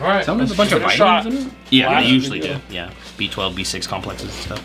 right. Some with a bunch of Give it a shot. vitamins in it? Yeah, Wow. they usually do. Yeah, B12, B6 complexes and stuff.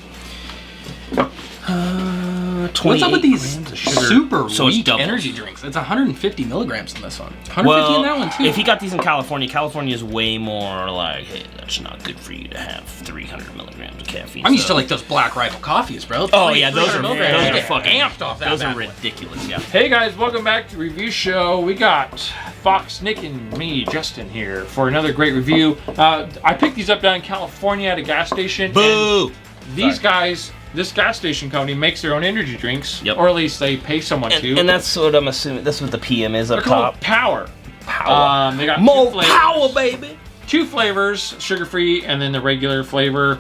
28 What's up with these grams of sugar. super So it's weak double. energy drinks? It's 150 milligrams in this one. 150 Well, in that one too. if he got these in California, California is way more like, hey, that's not good for you to have 300 milligrams of caffeine. I'm used to like those Black Rifle coffees, bro. Oh yeah, those are 300 milligrams. You get fucking amped off that Those bad are boy. ridiculous. Yeah. Hey guys, welcome back to the review show. We got Fox, Nick, and me, Justin, here for another great review. I picked these up down in California at a gas station. Boo! And these guys, this gas station company makes their own energy drinks, Yep. or at least they pay someone to. And that's what I'm assuming. That's what the PM is up They're called top. Power. Power. They got More two flavors. power, baby. Two flavors, sugar-free, and then the regular flavor.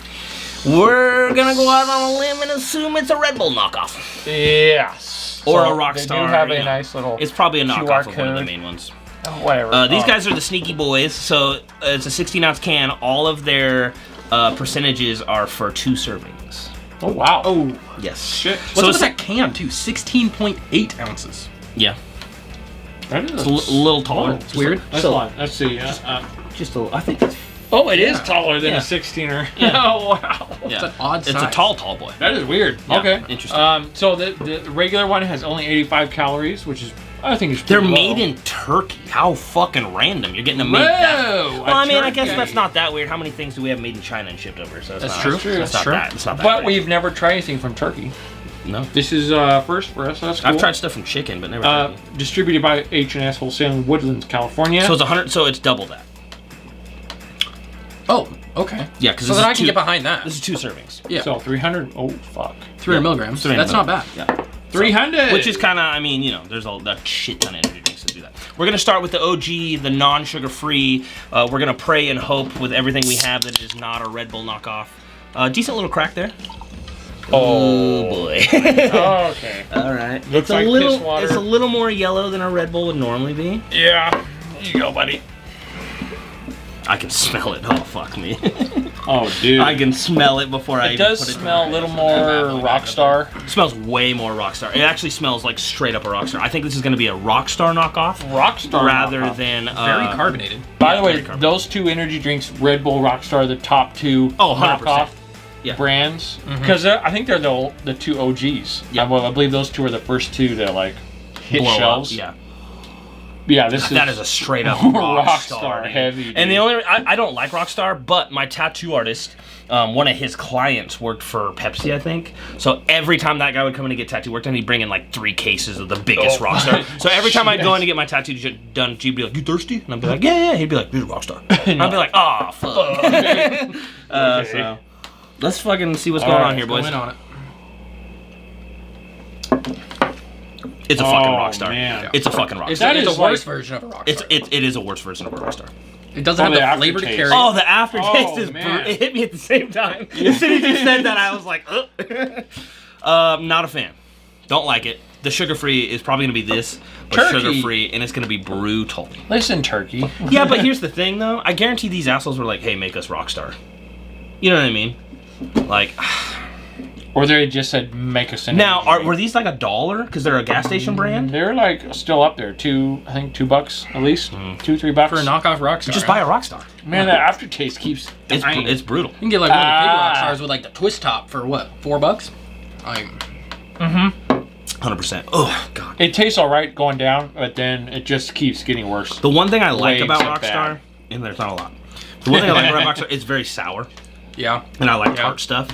We're gonna go out on a limb and assume it's a Red Bull knockoff. Yes. Or So a Rockstar, They do have you a know. nice little. It's probably a QR knockoff of one of the code. main ones. Whatever. These guys are the sneaky boys. So it's a 16-ounce can. All of their percentages are for 2 servings. Oh wow. Oh, Yes. Shit. what's So up with it's that can too? 16.8 ounces. Yeah. That is It's a little taller. It's weird. That's So- fine. Let's see. Just a. I think that's. Oh, it is taller than Yeah. a 16er. Yeah. Oh wow. Yeah. It's an odd It's size. a tall boy. That is weird. Yeah, Okay. interesting. So the regular one has only 85 calories, which is I think is They're pretty made low. in Turkey. How fucking random! You're getting them made that. Whoa, Well, I mean, I guess Turkey. that's not that weird. How many things do we have made in China and shipped over? So it's That's not, true. It's That's not true. that. It's not that. But bad. we've never tried anything from Turkey. no. This is first for us. So that's cool. I've tried stuff from chicken, but never. Turkey. Distributed by H&S Wholesale in Woodlands, California. So it's 100. So it's double that. Oh, okay. Yeah, because So then I can get behind that. This is 2 servings. Yeah. So 300. Oh fuck. 300 milligrams. 300 That's not bad. Yeah. 300. Which is kind of, I mean, you know, there's a shit ton of energy drinks to do that. We're gonna start with the OG, the non-sugar free. We're gonna pray and hope with everything we have that it is not a Red Bull knockoff. Decent little crack there. Oh boy. Okay. All right. Looks like piss water. It's a little more yellow than a Red Bull would normally be. Yeah. There you go, buddy. I can smell it. Oh fuck me. Oh, dude. I can smell it before I It even does put it. smell a little more Rockstar. It smells way more Rockstar. It actually smells like straight up a Rockstar. I think this is gonna be a Rockstar knockoff Rockstar rather knockoff. than Very carbonated. By the way, very carbonated. those 2 energy drinks, Red Bull, Rockstar, are the top 2 Oh, 100%. knockoff Yeah. brands. Because I think they're the 2 OGs. Yeah. I believe those 2 are the first 2 to like hit blow shelves. up. Yeah. Yeah, this That is a straight up Rockstar Rockstar, dude. heavy, And the dude. only I don't like Rockstar, but my tattoo artist, one of his clients worked for Pepsi, I think. So every time that guy would come in to get tattoo work done, he'd bring in like 3 cases of the biggest Oh, Rockstar. So every time I'd go shit. in to get my tattoo done, he'd be like, "You thirsty?" And I'd be like, "Yeah." He'd be like, "This is Rockstar." And I'd be like, "Oh fuck." Okay. So let's fucking see what's going on here, Go boys. in on it. It's a fucking Oh, Rockstar. man. It's a fucking Rockstar. It's, That it's is a worse like- version of a rockstar. It is a worse version of a Rockstar. It doesn't have the the flavor to aftertaste. carry. Oh, the aftertaste Oh, is man. it hit me at the same time. As soon as you said that, I was like, not a fan. Don't like it. The sugar-free is probably gonna be this, but Turkey. sugar-free, and it's gonna be brutal. Listen, Turkey. Yeah, but here's the thing, though. I guarantee these assholes were like, "Hey, make us Rockstar." You know what I mean? Like, Or they just said make us an now energy drink. were these like $1 because they're a gas station brand? They're like still up there. I think $2 at least. $2-3 For a knockoff rockstar. Just buy a Rockstar. Man, that aftertaste keeps It's dying. it's brutal. You can get like one of the big Ah. rockstars with like the twist top for what, $4? Like, 100%. Oh god. It tastes all right going down, but then it just keeps getting worse. The one thing I like Waves about it Rockstar, back. and there's not a lot. The one thing I like about Rockstar, it's very sour. yeah. And I like Yeah. tart stuff,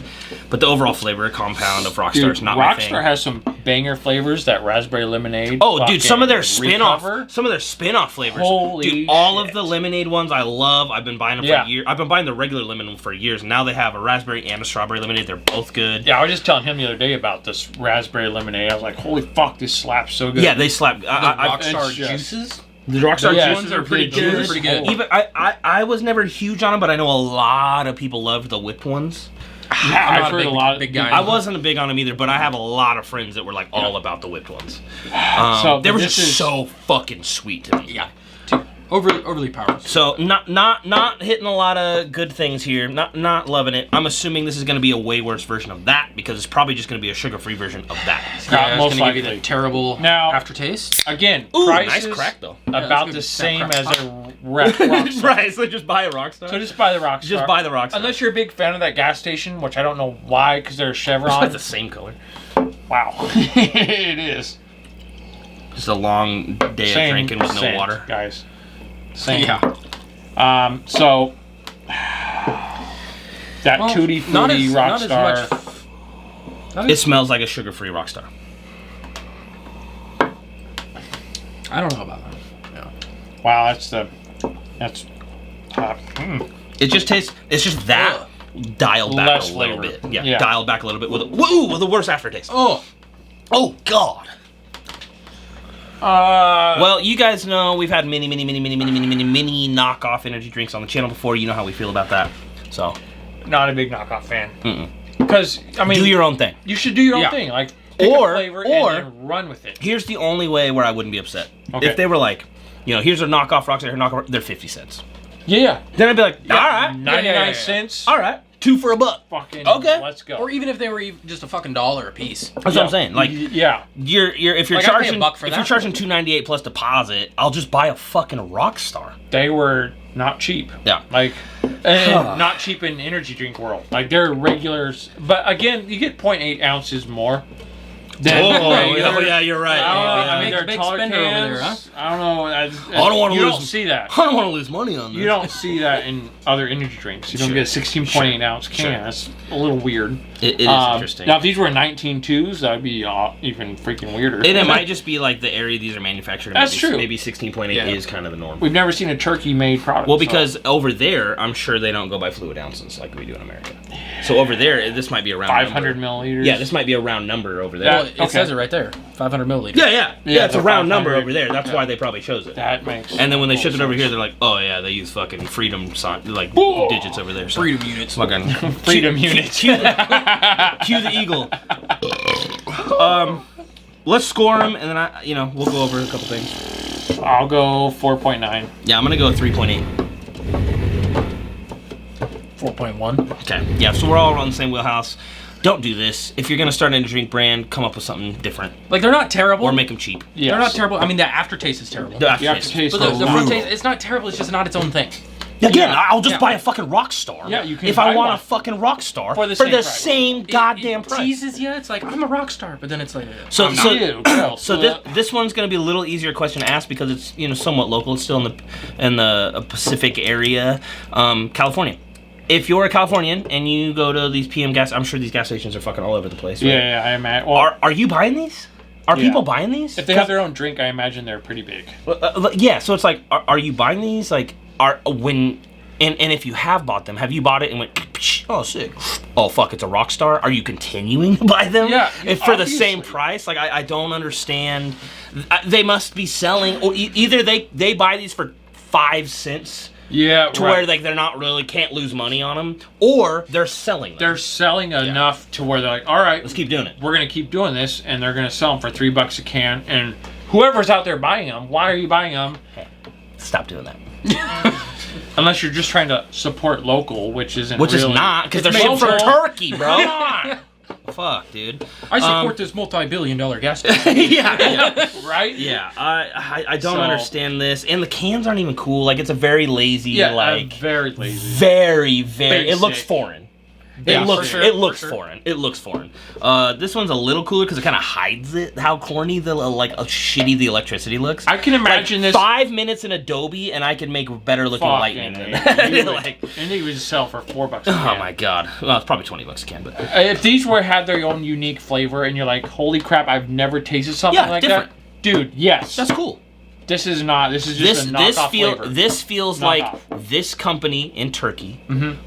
but the overall flavor compound of Rockstar Dude, is not my thing. Rockstar has some banger flavors. That raspberry lemonade. Oh, dude, some of their fucking spin-off, Recover. some of their spin-off flavors. Holy dude, all of shit. the lemonade ones I love. I've been buying them Yeah. for years. I've been buying the regular lemonade for years. Now they have a raspberry and a strawberry lemonade. They're both good. Yeah, I was just telling him the other day about this raspberry lemonade. I was like, holy fuck, this slaps so good. Yeah, they slap. The I, rockstar it's just- juices. the Rockstar Yeah, juices ones are pretty juices good. are pretty good. Even I was never huge on them, but I know a lot of people loved the whipped ones. Yeah, I'm not I've a heard big- a lot of big guy. I wasn't a big on them either, but I have a lot of friends that were like all about the whipped ones. So They were this just is- so fucking sweet to me. Yeah. overly powerful. So not hitting a lot of good things here. Not loving it. I'm assuming this is going to be a way worse version of that because it's probably just going to be a sugar-free version of that. Yeah, most it's gonna give you likely. the terrible Now- aftertaste. Again, Ooh, prices nice crack though. about Yeah, the that's same good. as a Rockstar. Right, so just buy a Rockstar. So just buy the Rockstar. Just buy the Rockstar. Unless you're a big fan of that gas station, which I don't know why, because they're It's Chevron. like the same color. Wow, it is. Just a long day of drinking with no scent, water. guys. Same. Yeah. So that Well, Tutti not Frutti as Rockstar. much. Not It as, smells like a sugar-free Rockstar. I don't know about that. Yeah. Wow, that's It just tastes. It's just that dialed back Less a little flavor. bit. Yeah, Yeah. dialed back a little bit with with a worse aftertaste. Oh, Oh God. Well, you guys know we've had many knockoff energy drinks on the channel before. You know how we feel about that. So not a big knockoff fan. Because I mean, do your own thing. you should do your own Yeah. thing. Like pick Or- a flavor or- and then run with it. Here's the only way where I wouldn't be upset. Okay. If they were like, here's a knockoff Rockstar, here knockoff, they're 50 cents. Yeah. Then I'd be like, all right, 99 cents. all right, 2 for $1. Fucking Okay. let's go. or even if they were just a fucking $1 a piece. That's what I'm saying. Like, yeah. you're if you're Like, I'd pay a charging buck for if that. you're charging $2.98 plus deposit, I'll just buy a fucking Rockstar. They were not cheap. Yeah. Like, and not cheap in energy drink world. Like they're regulars, but again, you get 0.8 ounces more. Than regular. yeah, you're right. I mean, Big- they're big taller spender over cans. there, huh? I don't know. I don't wanna You lose- don't see that. I don't want to lose money on this. You don't see that in other energy drinks. You don't Sure. get a 16.8 ounce can. Sure. That's a little weird. It is interesting. Now, if these were 19.2s, that'd be even freaking weirder. And it might just be like the area these are manufactured in. That's maybe, true. Maybe 16.8 Yeah. is kind of the norm. We've never seen a turkey-made product. Well, so- because over there, I'm sure they don't go by fluid ounces like we do in America. So over there, this might be a round 500 number. milliliters. Yeah, this might be a round number over there. Well, Yeah. it Okay. says it right there. 500 milliliters. Yeah, it's a the round number 500. over there. That's why they probably chose it. That makes. And then when they ship it over sense. here, they're like, oh yeah, they use fucking freedom like Whoa. digits over there. So Freedom units. fucking Freedom units. Cue the eagle. Let's score them, and then we'll go over a couple things. I'll go 4.9. Yeah, I'm gonna go 3.8. 4.1. Okay. Yeah, so we're all on the same wheelhouse. Don't do this. If you're gonna start a drink brand, come up with something different Like, they're not terrible. or make them cheap. Yes. They're not terrible. I mean, the aftertaste is terrible. The aftertaste. aftertaste But the is front brutal. taste, it's not terrible. It's just not its own thing. Again, Yeah. I'll just Yeah. buy a fucking Rockstar. Yeah, you can if I buy want one. a fucking Rockstar For the same price. same goddamn it price. teases you. It's like, I'm a rock star, but then it's like, So I'm so not. Ew, gross. so this one's gonna be a little easier question to ask because it's somewhat local. It's still in the Pacific area, California. If you're a Californian and you go to these PM gas, I'm sure these gas stations are fucking all over the place. Right? Yeah, I imagine. Well, Are you buying these? Are Yeah. people buying these? if they have their own drink, I imagine they're pretty big. Yeah, so it's like, are you buying these? Like, and if you have bought them, have you bought it and went, oh, sick. Oh, fuck, it's a Rockstar? Are you continuing to buy them? Yeah, If for the same obviously. price? Like, I don't understand. They must be selling, or either they buy these for 5 cents Yeah, to where like they're not really, can't lose money on them, or they're selling them. they're selling enough to where they're like, all right, Let's keep doing it. we're gonna keep doing this, and they're gonna sell them for $3 a can. And whoever's out there buying them, why are you buying them? Stop doing that. Unless you're just trying to support local, which isn't. Which is really, not, because they're It's shipped from local. Turkey, bro. Come on, Fuck, dude. I support this multi-billion-dollar gas station. yeah. right? Yeah, I don't So- understand this, and the cans aren't even cool. Like, it's a very lazy, Yeah, like very lazy. very. It looks Basic. foreign. Yeah, it looks for sure, it looks for sure. foreign. It looks foreign. This one's a little cooler because it kind of hides it. How corny shitty the electricity looks. I can imagine like this. 5 minutes in Adobe, and I can make better looking Fucking lightning than A. that. You would- Like, and they would sell for $4 a oh can. my god. Well, it's probably $20 a can, but If these had their own unique flavor, and you're like, holy crap, I've never tasted something Yeah, like different. that, dude. Yes, that's cool. This is not. This is just a knockoff flavor. This feels Knockoff. like this company in Turkey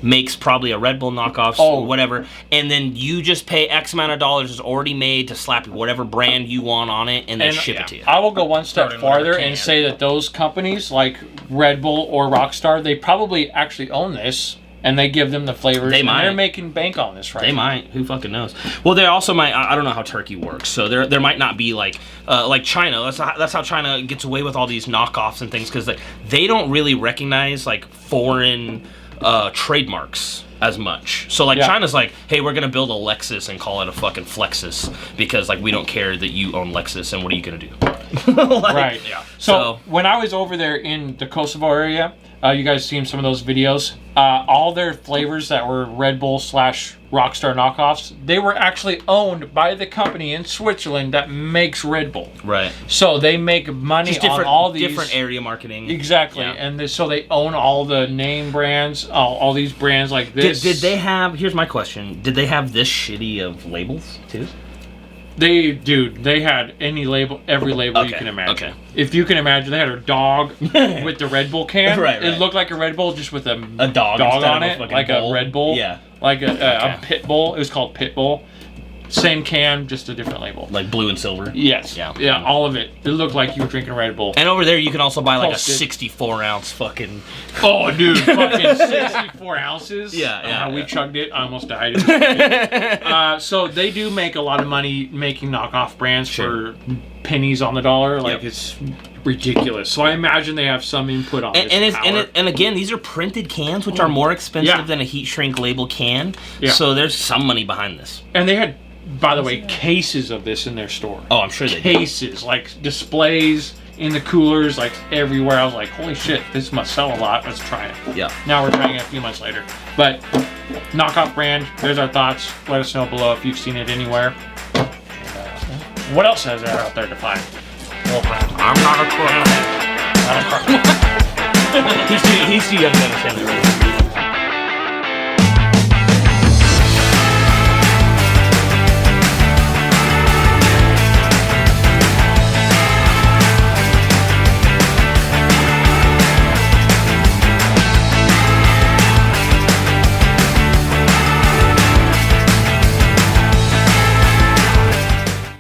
makes probably a Red Bull knockoff Oh. or whatever, and then you just pay X amount of dollars is already made to slap whatever brand you want on it, and then ship it to you. I will go one step Throw it in whatever farther can. and say that those companies like Red Bull or Rockstar, they probably actually own this and they give them the flavors. They might. They're making bank on this, right? They might. Who fucking knows? Well, they also might. I don't know how Turkey works, so there might not be like China. That's how China gets away with all these knockoffs and things, because they don't really recognize like foreign trademarks as much. So like China's like, hey, we're gonna build a Lexus and call it a fucking Flexus because like we don't care that you own Lexus, and what are you gonna do? Like, right. Yeah. So when I was over there in the Kosovo area, you guys seen some of those videos. All their flavors that were Red Bull / Rockstar knockoffs, they were actually owned by the company in Switzerland that makes Red Bull. Right. So they make money Just on all these different area marketing. Exactly, Yeah. and so they own all the name brands, all these brands like this. Did they have? Here's my question: did they have this shitty of labels too? They had any label, every label you can imagine. Okay. If you can imagine, they had a dog with the Red Bull can. Right. It looked like a Red Bull just with a dog on instead of a it, fucking like bull. a Red Bull. Yeah. Like a Pit Bull. It was called Pit Bull. Same can, just a different label. Like blue and silver. Yes. Yeah. Yeah, all of it. It looked like you were drinking Red Bull. And over there, you can also buy like Posted. a 64 ounce fucking. Oh, dude, fucking 64 ounces. Yeah. We chugged it. I almost died. So they do make a lot of money making knockoff brands for pennies on the dollar. Like, it's ridiculous. So I imagine they have some input on this power. And again, these are printed cans, which are more expensive than a heat shrink label can. Yeah. So there's some money behind this. And they had, by the way, cases of this in their store. Oh, I'm sure they did. Cases, like displays in the coolers, like everywhere. I was like, holy shit, this must sell a lot. Let's try it. Yeah. Now we're trying it a few months later. But knockoff brand, there's our thoughts. Let us know below if you've seen it anywhere. And, what else is there out there to find? I'm not a crook. He's too young to understand it.